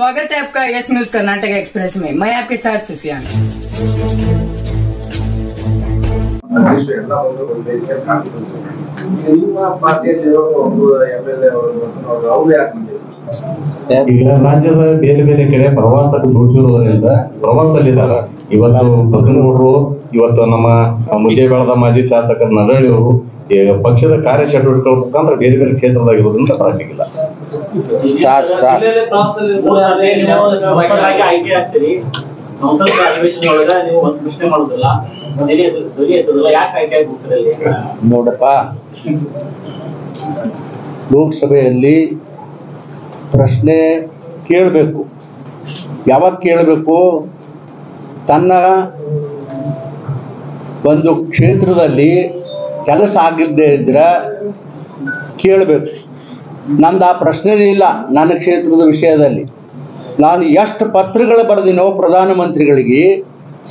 स्वागत है आपका यस न्यूज कर्नाटक एक्सप्रेस में। मैं आपके साथ सुफियान। ಈಗ ರಾಜ್ಯದ ಬೇರೆ ಬೇರೆ ಕಡೆ ಪ್ರವಾಸಕ್ಕೆ ದುಡಿದಿರೋದ್ರಿಂದ ಪ್ರವಾಸದಲ್ಲಿದ್ದಾರೆ. ಇವತ್ತು ಬಸನಗೌಡರು, ಇವತ್ತು ನಮ್ಮ ಮುದ್ದೇಬೇಳದ ಮಾಜಿ ಶಾಸಕರ ನರಳಿಯವರು ಪಕ್ಷದ ಕಾರ್ಯಚಟುವಟಿಕೆಗಳ ಮುಖಾಂತರ ಬೇರೆ ಬೇರೆ ಕ್ಷೇತ್ರದಾಗಿರೋದ್ರಿಂದ ಬರಲಿಕ್ಕಿಲ್ಲ. ನೋಡಪ್ಪ, ಲೋಕಸಭೆಯಲ್ಲಿ ಪ್ರಶ್ನೆ ಕೇಳಬೇಕು. ಯಾವಾಗ ಕೇಳಬೇಕು? ತನ್ನ ಒಂದು ಕ್ಷೇತ್ರದಲ್ಲಿ ಕೆಲಸ ಆಗಿಲ್ಲದೆ ಇದ್ರೆ ಕೇಳಬೇಕು. ನಂದು ಆ ಪ್ರಶ್ನೆ ಇಲ್ಲ. ನನ್ನ ಕ್ಷೇತ್ರದ ವಿಷಯದಲ್ಲಿ ನಾನು ಎಷ್ಟು ಪತ್ರಗಳು ಬರೆದಿನೋ ಪ್ರಧಾನಮಂತ್ರಿಗಳಿಗೆ,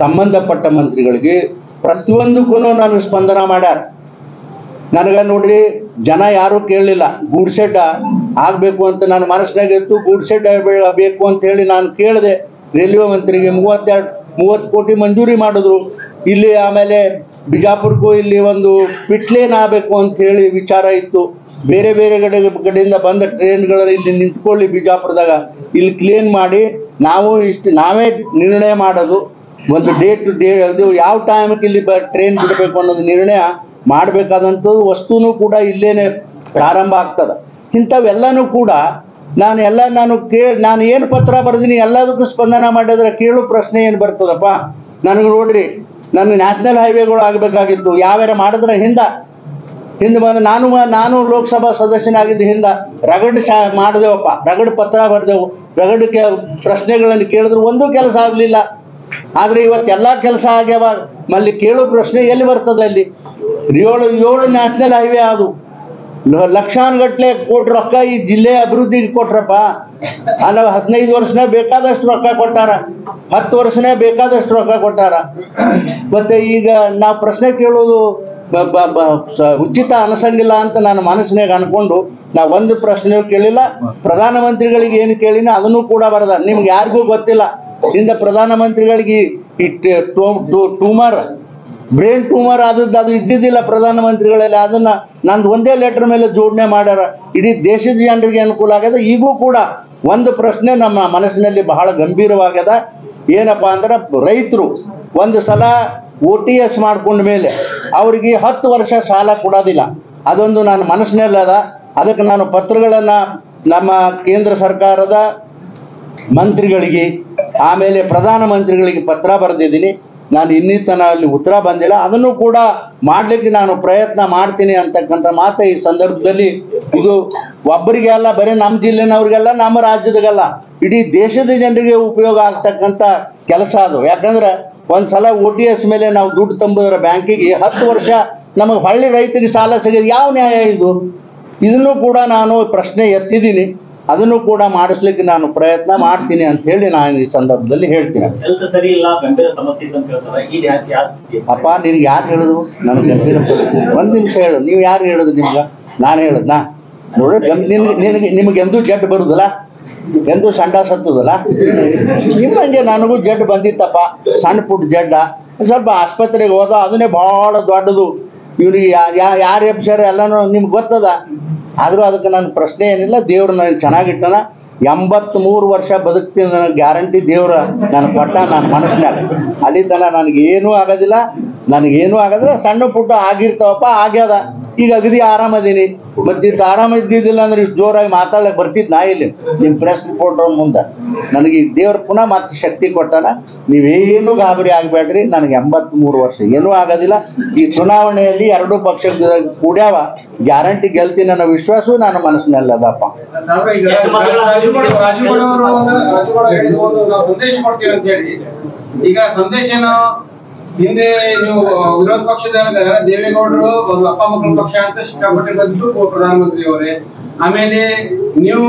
ಸಂಬಂಧಪಟ್ಟ ಮಂತ್ರಿಗಳಿಗೆ, ಪ್ರತಿಯೊಂದಕ್ಕೂ ನಾನು ಸ್ಪಂದನ ಮಾಡ್ಯಾರ. ನನಗೆ ನೋಡ್ರಿ, ಜನ ಯಾರೂ ಕೇಳಲಿಲ್ಲ. ಗೂಡ್ ಶೆಡ್ ಆಗಬೇಕು ಅಂತ ನನ್ನ ಮನಸ್ಸಿನಾಗ ಇತ್ತು. ಗೂಡ್ ಶೆಡ್ ಬೇಕು ಅಂತ ಹೇಳಿ ನಾನು ಕೇಳಿದೆ. ರೈಲ್ವೆ ಮಂತ್ರಿಗೆ 30 ಕೋಟಿ ಮಂಜೂರಿ ಮಾಡಿದ್ರು. ಇಲ್ಲಿ ಆಮೇಲೆ ಬಿಜಾಪುರಕ್ಕೂ ಇಲ್ಲಿ ಒಂದು ಪಿಟ್ಲೇನ್ ಆಗಬೇಕು ಅಂತ ಹೇಳಿ ವಿಚಾರ ಇತ್ತು. ಬೇರೆ ಬೇರೆ ಕಡೆಯಿಂದ ಬಂದ ಟ್ರೈನ್ಗಳು ಇಲ್ಲಿ ನಿಂತ್ಕೊಳ್ಳಿ ಬಿಜಾಪುರದಾಗ, ಇಲ್ಲಿ ಕ್ಲೀನ್ ಮಾಡಿ ನಾವೇ ನಿರ್ಣಯ ಮಾಡೋದು. ಒಂದು ಅದು ಯಾವ ಟೈಮ್ಗೆ ಇಲ್ಲಿ ಟ್ರೈನ್ ಬಿಡಬೇಕು ಅನ್ನೋದು ನಿರ್ಣಯ ಮಾಡಬೇಕಾದಂಥದ್ದು ವಸ್ತುನೂ ಕೂಡ ಇಲ್ಲೇನೆ ಪ್ರಾರಂಭ ಆಗ್ತದೆ. ಇಂಥವೆಲ್ಲನೂ ಕೂಡ ನಾನು ಏನು ಪತ್ರ ಬರೆದಿನಿ ಎಲ್ಲದಕ್ಕೂ ಸ್ಪಂದನ ಮಾಡಿದ್ರೆ ಕೇಳೋ ಪ್ರಶ್ನೆ ಏನು ಬರ್ತದಪ್ಪ? ನನಗೆ ನೋಡ್ರಿ, ನನ್ನ ನ್ಯಾಷನಲ್ ಹೈವೇಗಳು ಆಗಬೇಕಾಗಿತ್ತು. ಯಾವ್ಯಾರ ಮಾಡಿದ್ರೆ ಹಿಂದೆ ಬಂದು ನಾನು ಲೋಕಸಭಾ ಸದಸ್ಯನಾಗಿದ್ದ ರಗಡ್ ಮಾಡಿದೆವಪ್ಪ, ರಗಡ್ ಪತ್ರ ಬರೆದೆವು, ರಗಡ್ ಪ್ರಶ್ನೆಗಳನ್ನು ಕೇಳಿದ್ರು ಒಂದೂ ಕೆಲಸ ಆಗಲಿಲ್ಲ. ಆದರೆ ಇವತ್ತೆಲ್ಲ ಕೆಲಸ ಆಗ್ಯಾವ. ಮಲ್ಲಿ ಕೇಳೋ ಪ್ರಶ್ನೆ ಎಲ್ಲಿ ಬರ್ತದೆ? ಅಲ್ಲಿ 7 ನ್ಯಾಷನಲ್ ಹೈವೇ ಅದು ಲಕ್ಷಾನುಗಟ್ಲೆ ಕೋಟಿ ರೊಕ್ಕ ಈ ಜಿಲ್ಲೆ ಅಭಿವೃದ್ಧಿಗೆ ಕೊಟ್ರಪ್ಪ. ಅಲ್ಲ, 15 ವರ್ಷನೇ ಬೇಕಾದಷ್ಟು ರೊಕ್ಕ ಕೊಟ್ಟಾರ, 10 ವರ್ಷನೇ ಬೇಕಾದಷ್ಟು ರೊಕ್ಕ ಕೊಟ್ಟಾರ. ಮತ್ತೆ ಈಗ ನಾವು ಪ್ರಶ್ನೆ ಕೇಳೋದು ಉಚಿತ ಅನಿಸಂಗಿಲ್ಲ ಅಂತ ನಾನು ಮನಸ್ಸಿನಾಗ ಅನ್ಕೊಂಡು ನಾವು ಒಂದು ಪ್ರಶ್ನೆ ಕೇಳಿಲ್ಲ. ಪ್ರಧಾನಮಂತ್ರಿಗಳಿಗೆ ಏನು ಕೇಳಿನ ಅದನ್ನು ಕೂಡ ಬರದ. ನಿಮ್ಗೆ ಯಾರಿಗೂ ಗೊತ್ತಿಲ್ಲ, ಇಂದ ಪ್ರಧಾನಮಂತ್ರಿಗಳಿಗೆ ಬ್ರೈನ್ ಟ್ಯೂಮರ್ ಆದದ್ದು ಅದು ಇದ್ದಿದ್ದಿಲ್ಲ ಪ್ರಧಾನಮಂತ್ರಿಗಳಲ್ಲಿ. ಅದನ್ನ ನಂದು ಒಂದೇ ಲೆಟರ್ ಮೇಲೆ ಜೋಡಣೆ ಮಾಡ್ಯಾರ. ಇಡೀ ದೇಶದ ಜನರಿಗೆ ಅನುಕೂಲ ಆಗ್ಯದ. ಈಗೂ ಕೂಡ ಒಂದು ಪ್ರಶ್ನೆ ನಮ್ಮ ಮನಸ್ಸಿನಲ್ಲಿ ಬಹಳ ಗಂಭೀರವಾಗ್ಯದ. ಏನಪ್ಪಾ ಅಂದ್ರೆ, ರೈತರು ಒಂದು ಸಲ OTS ಮಾಡ್ಕೊಂಡ ಮೇಲೆ ಅವ್ರಿಗೆ 10 ವರ್ಷ ಸಾಲ ಕೊಡೋದಿಲ್ಲ. ಅದೊಂದು ನನ್ನ ಮನಸ್ಸಿನಲ್ಲಿ ಅದ. ಅದಕ್ಕೆ ನಾನು ಪತ್ರಗಳನ್ನು ನಮ್ಮ ಕೇಂದ್ರ ಸರ್ಕಾರದ ಮಂತ್ರಿಗಳಿಗೆ, ಆಮೇಲೆ ಪ್ರಧಾನಮಂತ್ರಿಗಳಿಗೆ ಪತ್ರ ಬರೆದಿದ್ದೀನಿ. ನಾನು ಇನ್ನಿತನ ಅಲ್ಲಿ ಉತ್ತರ ಬಂದಿಲ್ಲ. ಅದನ್ನು ಕೂಡ ಮಾಡಲಿಕ್ಕೆ ನಾನು ಪ್ರಯತ್ನ ಮಾಡ್ತೀನಿ ಅಂತಕ್ಕಂಥ ಮಾತು ಈ ಸಂದರ್ಭದಲ್ಲಿ. ಇದು ಒಬ್ಬರಿಗೆ ಅಲ್ಲ, ಬರೀ ನಮ್ಮ ಜಿಲ್ಲೆನವ್ರಿಗೆಲ್ಲ, ನಮ್ಮ ರಾಜ್ಯದಾಗಲ್ಲ, ಇಡೀ ದೇಶದ ಜನರಿಗೆ ಉಪಯೋಗ ಆಗ್ತಕ್ಕಂಥ ಕೆಲಸ ಅದು. ಯಾಕಂದ್ರೆ ಒಂದು ಸಲ OTS ಮೇಲೆ ನಾವು ದುಡ್ಡು ತುಂಬಿದ್ರೆ ಬ್ಯಾಂಕಿಗೆ 10 ವರ್ಷ ನಮಗೆ ಹೊಳ್ಳಿ ರೈತರಿಗೆ ಸಾಲ ಸಿಗೋದು ಯಾವ ನ್ಯಾಯ ಇದು? ಇದನ್ನು ಕೂಡ ನಾನು ಪ್ರಶ್ನೆ ಎತ್ತಿದ್ದೀನಿ. ಅದನ್ನು ಕೂಡ ಮಾಡಿಸ್ಲಿಕ್ಕೆ ನಾನು ಪ್ರಯತ್ನ ಮಾಡ್ತೀನಿ ಅಂತ ಹೇಳಿ ನಾನು ಈ ಸಂದರ್ಭದಲ್ಲಿ ಹೇಳ್ತೀನಿ. ಅಪ್ಪ, ನಿನ್ಗೆ ಯಾರು ಹೇಳಿದ್ರು ನನಗೆ ಗಂಭೀರ ಪರಿಸ್ಥಿತಿ? 1 ನಿಮಿಷ ಹೇಳು. ನೀವು ಯಾರು ಹೇಳಿದ್ರು? ನಿಮ್ಗೆ ನಾನು ಹೇಳದ್ನಾ? ನೋಡಿ, ನಿಮಗೆ ಎಂದೂ ಜಡ್ ಬರುದಿಲ್ಲ, ಎಂದೂ ಸಂಡ ಸತ್ತುದಲ್ಲ. ನಿಮ್ಮಂಗೆ ನನಗೂ ಜಡ್ ಬಂದಿತ್ತಪ್ಪ, ಸಣ್ಣ ಪುಟ್ಟ ಜಡ್ಡ. ಸ್ವಲ್ಪ ಆಸ್ಪತ್ರೆಗೆ ಹೋದ, ಅದನ್ನೇ ಭಾಳ ದೊಡ್ಡದು. ಇವ್ರಿಗೆ ಯಾರು ಎಬ್ಸಾರ ಎಲ್ಲನೂ ನಿಮ್ಗೆ ಗೊತ್ತದ. ಆದರೂ ಅದಕ್ಕೆ ನನ್ನ ಪ್ರಶ್ನೆ ಏನಿಲ್ಲ. ದೇವ್ರು ನನಗೆ ಚೆನ್ನಾಗಿಟ್ಟನ. 83 ವರ್ಷ ಬದುಕ್ತೀನಿ, ನನಗೆ ಗ್ಯಾರಂಟಿ ದೇವ್ರ ನನ್ನ ಕೊಟ್ಟ. ನನ್ನ ಮನಸ್ಸಿನಾಗ ಅಲ್ಲಿ ತನ ನನಗೇನೂ ಆಗೋದಿಲ್ಲ. ಸಣ್ಣ ಪುಟ್ಟ ಆಗಿರ್ತಾವಪ್ಪ, ಆಗ್ಯದ. ಈಗ ಅಗದಿ ಆರಾಮದೀನಿ. ಮತ್ತು ಇಷ್ಟು ಆರಾಮಿದ್ದಿದ್ದಿಲ್ಲ ಅಂದ್ರೆ ಇಷ್ಟು ಜೋರಾಗಿ ಮಾತಾಡಕ್ಕೆ ಬರ್ತಿದ್ದು ನಾ ಇಲ್ಲಿ ನಿಮ್ಮ ಪ್ರೆಸ್ ರಿಪೋರ್ಟರ್ ಮುಂದೆ. ನನಗೆ ದೇವ್ರ ಪುನಃ ಮತ್ತೆ ಶಕ್ತಿ ಕೊಟ್ಟಾನ. ನೀವೇನು ಗಾಬರಿ ಆಗಬೇಡ್ರಿ. ನನಗೆ 83 ವರ್ಷ ಏನೂ ಆಗೋದಿಲ್ಲ. ಈ ಚುನಾವಣೆಯಲ್ಲಿ 2 ಪಕ್ಷ ಕೂಡ್ಯಾವ, ಗ್ಯಾರಂಟಿ ಗೆಲ್ತೀನಿ ಅನ್ನೋ ವಿಶ್ವಾಸ ನನ್ನ ಮನಸ್ಸಿನಲ್ಲಿ ಅದಪ್ಪ. ಈಗ ಸಂದೇಶ ಏನು? ಹಿಂದೆ ನೀವು ವಿರೋಧ ಪಕ್ಷದ ದೇವೇಗೌಡರು ಒಂದು ಅಪ್ಪ ಮಕ್ಕಳ ಪಕ್ಷ ಅಂತ ಸಿಕ್ಕಾಪಟ್ಟೆ ಬಂದಿತ್ತು ಪ್ರಧಾನಮಂತ್ರಿ ಅವರೇ. ಆಮೇಲೆ ನೀವು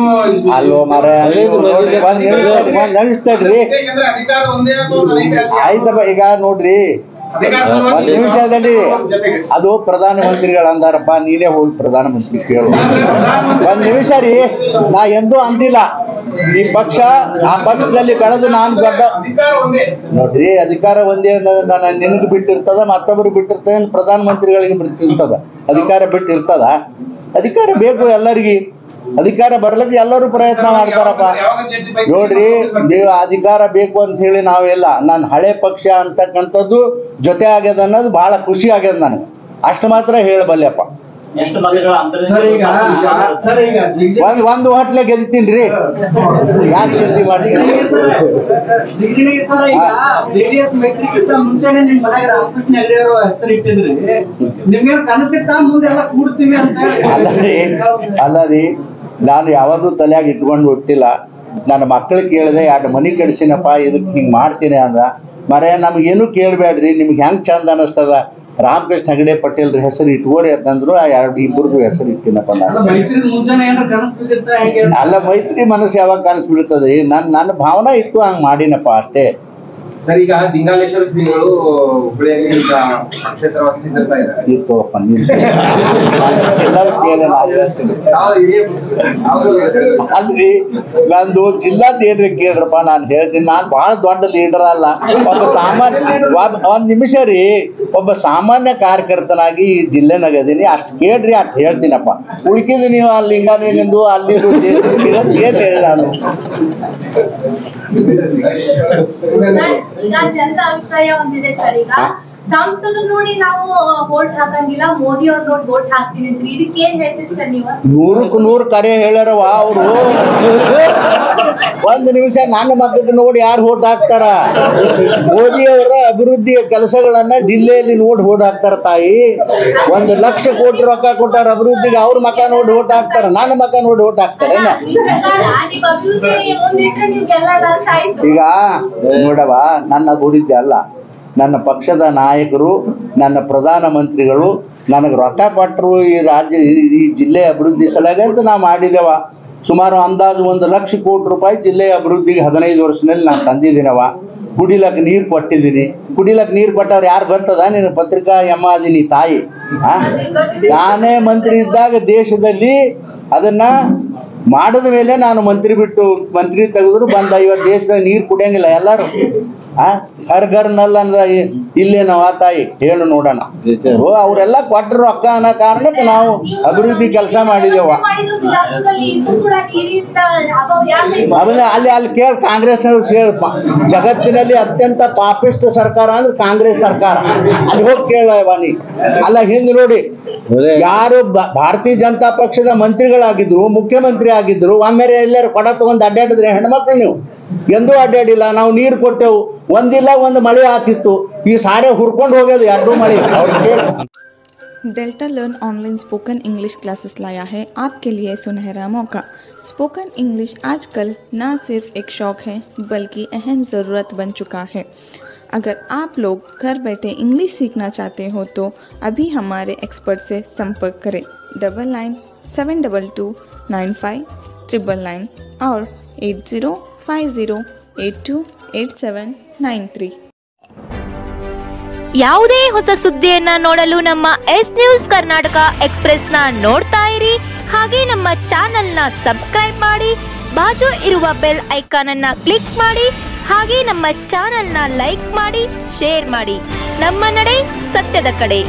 ಆಯ್ತಪ್ಪ. ಈಗ ನೋಡ್ರಿ, ಒಂದ್ ನಿಮಿಷದಲ್ಲಿ ಅದು ಪ್ರಧಾನಮಂತ್ರಿಗಳು ಅಂದಾರಪ್ಪ, ನೀನೇ ಹೋಗಿ ಪ್ರಧಾನಮಂತ್ರಿ ಕೇಳು. ಒಂದ್ ನಿಮಿಷ ರೀ, ನಾ ಎಂದೂ ಅಂದಿಲ್ಲ ಈ ಪಕ್ಷ ಆ ಪಕ್ಷದಲ್ಲಿ ಕಳೆದು ನಾನು ದೊಡ್ಡ ಅಧಿಕಾರ ಒಂದೇ. ನೋಡ್ರಿ, ಅಧಿಕಾರ ಒಂದೇ ಅನ್ನೋದನ್ನ ನಿನಗೆ ಬಿಟ್ಟಿರ್ತದ, ಮತ್ತೊಬ್ಬರು ಬಿಟ್ಟಿರ್ತದ, ಪ್ರಧಾನಮಂತ್ರಿಗಳಿಗೆ ಬಿಟ್ಟಿರ್ತದ. ಅಧಿಕಾರ ಬಿಟ್ಟಿರ್ತದ? ಅಧಿಕಾರ ಬೇಕು ಎಲ್ಲರಿಗೆ. ಅಧಿಕಾರ ಬರ್ಲಿಕ್ಕೆ ಎಲ್ಲರೂ ಪ್ರಯತ್ನ ಮಾಡ್ತಾರಪ್ಪ. ನೋಡ್ರಿ, ನೀವು ಅಧಿಕಾರ ಬೇಕು ಅಂತ ಹೇಳಿ ನಾವೆಲ್ಲ ನಾನು ಹಳೆ ಪಕ್ಷ ಅಂತಕ್ಕಂಥದ್ದು ಜೊತೆ ಆಗ್ಯದ ಅನ್ನೋದು ಬಹಳ ಖುಷಿ ಆಗ್ಯದ ನನಗೆ. ಅಷ್ಟು ಮಾತ್ರ ಹೇಳಬಲ್ಲೆಪ್ಪ. ಒಂದು ಹೋಟ್ಲೆ ಗೆದ್ತೀನ್ರಿ, ಯಾಕೆ ಚಿಂತೆ ಮಾಡ್ತೀನಿ? ಜೆಡಿಎಸ್ ಮೈತ್ರಿಗಿಂತ ಮುಂಚೆನೆ ನಿಮ್ ಮನೆಗೆ ರಾಮಕೃಷ್ಣ ಹೆಗಡೆ ಅವರು ಹೆಸರು ಇಟ್ಟಿದ್ರಿ. ನಿಮ್ಗೆ ಕನಸಿತ್ತ ಮುಂದೆ ಎಲ್ಲ ಕೂಡ್ತೀವಿ ಅಂತ ಹೇಳಿ? ಅಲ್ಲರಿ, ನಾನು ಯಾವಾಗೂ ತಲೆಯಾಗಿ ಇಟ್ಕೊಂಡು ಬಿಟ್ಟಿಲ್ಲ. ನನ್ನ ಮಕ್ಕಳಿಗೆ ಕೇಳಿದೆ, 2 ಮನೆ ಕಡಿಸಿನಪ್ಪ, ಇದಕ್ಕೆ ಹಿಂಗೆ ಮಾಡ್ತೀನಿ ಅಂದ. ಮರೆ ನಮಗೇನು ಕೇಳಬೇಡ್ರಿ, ನಿಮ್ಗೆ ಹೆಂಗೆ ಚಂದ ಅನ್ನಿಸ್ತದ, ರಾಮಕೃಷ್ಣ ಹೆಗಡೆ ಪಟೇಲ್ ಹೆಸರು ಇಟ್ಕೋರಿ ಅಂತಂದ್ರು. ಆ ಇಬ್ಬರದು ಹೆಸರು ಇಟ್ಟಿನಪ್ಪ ನಾನು. ಅಲ್ಲ, ಮೈತ್ರಿ ಮನಸ್ಸು ಯಾವಾಗ ಕಾಣಿಸ್ಬಿಡ್ತದ್ರಿ? ನನ್ನ ಭಾವನಾ ಇತ್ತು, ಹಂಗೆ ಮಾಡಿನಪ್ಪ ಅಷ್ಟೇ. ಸರ್, ಈಗ ಲಿಂಗಾಲೇಶ್ವರ ಶ್ರೀಗಳು ಹುಬ್ಬಳ್ಳಿಯಲ್ಲಿ ಕ್ಷೇತ್ರವಾಗಿ ನಿಂತಿರ್ತಾ ಇದ್ದಾರೆ. ಇತ್ತಪ್ಪ ಅಲ್ರಿ, ನಂದು ಜಿಲ್ಲಾದ ಏನ್ರಿ ಕೇಳ್ರಪ್ಪ, ನಾನು ಹೇಳ್ತೀನಿ. ನಾನು ಬಹಳ ದೊಡ್ಡ ಲೀಡರ್ ಅಲ್ಲ, ಒಬ್ಬ ಸಾಮಾನ್ಯ. ಒಂದ್ ನಿಮಿಷ ರೀ, ಒಬ್ಬ ಸಾಮಾನ್ಯ ಕಾರ್ಯಕರ್ತನಾಗಿ ಈ ಜಿಲ್ಲೆನಾಗ ಅದೀನಿ. ಅಷ್ಟು ಕೇಳ್ರಿ, ಅಷ್ಟು ಹೇಳ್ತೀನಪ್ಪ. ಉಳ್ಕಿದ್ದು ನೀವು ಅಲ್ಲಿ ಲಿಂಗಾನೇನೆಂದು ಅಲ್ಲಿ ಏನ್ ಹೇಳಿ ನಾನು. ಈಗ ಜನರ ಅಭಿಪ್ರಾಯ ಒಂದಿದೆ ಸರ್. ಈಗ ಸಂಸದರು ನೋಡಿ ನಾವು ವೋಟ್ ಹಾಕಂಗಿಲ್ಲ, ಮೋದಿ ಅವ್ರು ನೋಡಿ ವೋಟ್ ಹಾಕ್ತೀನಿ ಅಂತ, ಇದಕ್ಕೆ ಏನ್ ಹೇಳ್ತೀರಿ ಸರ್ ನೀವು? 100ಕ್ಕೆ 100 ಕರೆ ಹೇಳ್ಯಾರವ ಅವರು. ಒಂದು ನಿಮಿಷ, ನನ್ನ ಮಕ್ಕಳಿಗೆ ನೋಡಿ ಯಾರು ವೋಟ್ ಹಾಕ್ತಾರ? ಮೋದಿ ಅವರ ಅಭಿವೃದ್ಧಿಯ ಕೆಲಸಗಳನ್ನ ಜಿಲ್ಲೆಯಲ್ಲಿ ನೋಡಿ ವೋಟ್ ಹಾಕ್ತಾರ ತಾಯಿ. 1 ಲಕ್ಷ ಕೋಟಿ ರೊಕ್ಕ ಕೊಟ್ಟಾರ ಅಭಿವೃದ್ಧಿಗೆ, ಅವ್ರ ಮಕ್ಕ ನೋಡಿ ವೋಟ್ ಹಾಕ್ತಾರ, ನನ್ನ ಮಕ್ಕ ನೋಡಿ ವೋಟ್ ಹಾಕ್ತಾರೆ. ಈಗ ನೋಡವ, ನನ್ನ ದುಡಿದ್ದೆ ಅಲ್ಲ, ನನ್ನ ಪಕ್ಷದ ನಾಯಕರು, ನನ್ನ ಪ್ರಧಾನಮಂತ್ರಿಗಳು ನನಗೆ ರೊಕ್ಕ ಕೊಟ್ಟರು ಈ ರಾಜ್ಯ ಈ ಜಿಲ್ಲೆ ಅಭಿವೃದ್ಧಿ ಸಲುವಾಗಿ ಅಂತ ನಾವು ಮಾಡಿದೆವ. ಸುಮಾರು ಅಂದಾಜು 1 ಲಕ್ಷ ಕೋಟಿ ರೂಪಾಯಿ ಜಿಲ್ಲೆಯ ಅಭಿವೃದ್ಧಿಗೆ 15 ವರ್ಷದಲ್ಲಿ ನಾನು ತಂದಿದ್ದೀನವ. ಕುಡಿಲಕ್ಕೆ ನೀರು ಕೊಟ್ಟಿದ್ದೀನಿ. ಕುಡಿಲಕ್ಕೆ ನೀರು ಕೊಟ್ಟವ್ರು ಯಾರು ಗೊತ್ತದ? ನೀನು ಪತ್ರಿಕಾ ಎಮ್ಮ ಅದೀನಿ ತಾಯಿ. ನಾನೇ ಮಂತ್ರಿ ಇದ್ದಾಗ ದೇಶದಲ್ಲಿ ಅದನ್ನ ಮಾಡಿದ ಮೇಲೆ ನಾನು ಮಂತ್ರಿ ತೆಗೆದ್ರು ಬಂದ. ಇವತ್ತು ದೇಶದಾಗ ನೀರು ಕುಡಿಯಂಗಿಲ್ಲ ಎಲ್ಲರೂ. ಹರ್ ಘರ್ ನಲ್ ಅಂದ ಇಲ್ಲೇನವ ತಾಯಿ ಹೇಳು ನೋಡೋಣ. ಅವರೆಲ್ಲ ಕೊಟ್ಟರು ರೊಕ್ಕ ಅನ್ನೋ ಕಾರಣಕ್ಕೆ ನಾವು ಅಭಿವೃದ್ಧಿ ಕೆಲಸ ಮಾಡಿದೇವ. ಆಮೇಲೆ ಅಲ್ಲಿ ಕೇಳಿ ಕಾಂಗ್ರೆಸ್ನವ್ರು ಹೇಳಪ್ಪ, ಜಗತ್ತಿನಲ್ಲಿ ಅತ್ಯಂತ ಪಾಪಿಸ್ಟ್ ಸರ್ಕಾರ ಅಂದ್ರೆ ಕಾಂಗ್ರೆಸ್ ಸರ್ಕಾರ. ಅಲ್ಲಿ ಹೋಗಿ ಕೇಳವ ನೀ. ಅಲ್ಲ, ಹಿಂದೆ ನೋಡಿ, ಯಾರು ಭಾರತೀಯ ಜನತಾ ಪಕ್ಷದ ಮಂತ್ರಿಗಳಾಗಿದ್ರು, ಮುಖ್ಯಮಂತ್ರಿ ಆಗಿದ್ರು, ಒಮ್ಮೆ ಎಲ್ಲರೂ ಕೊಡ ತಗೊಂಡು ಅಡ್ಡಾಡಿದ್ರೆ ಹೆಣ್ಮಕ್ಳು ನೀವು ಎಂದೂ ಅಡ್ಡಾಡಿಲ್ಲ. ನಾವು ನೀರು ಕೊಟ್ಟೆವು, ಒಂದಿಲ್ಲ ಒಂದು ಮಳೆ ಆತಿತ್ತು. ಈ ಸಾರೆ ಹುರ್ಕೊಂಡು ಹೋಗೋದು 2 ಮಳೆ. Delta learn online spoken English classes लाया है आपके लिए सुनहरा मौका। स्पोकन इंग्लिश आजकल न सिर्फ एक शौक है बल्कि अहम ज़रूरत बन चुका है। अगर आप लोग घर बैठे इंग्लिश सीखना चाहते हो तो अभी हमारे एक्सपर्ट से संपर्क करें 9972295999 और 8050828793। ಯಾವುದೇ ಹೊಸ ಸುದ್ದಿಯನ್ನ ನೋಡಲು ನಮ್ಮ ಎಸ್ ನ್ಯೂಸ್ ಕರ್ನಾಟಕ ಎಕ್ಸ್‌ಪ್ರೆಸ್ ನ ನೋಡ್ತಾ ಇರಿ. ಹಾಗೆ ನಮ್ಮ ಚಾನೆಲ್ ನ ಸಬ್ಸ್ಕ್ರೈಬ್ ಮಾಡಿ, ಬಾಜು ಇರುವ ಬೆಲ್ ಐಕಾನ್ ಅನ್ನ ಕ್ಲಿಕ್ ಮಾಡಿ. ಹಾಗೆ ನಮ್ಮ ಚಾನೆಲ್ ನ ಲೈಕ್ ಮಾಡಿ, ಶೇರ್ ಮಾಡಿ. ನಮ್ಮ ನಡೆ ಸತ್ಯದ ಕಡೆ.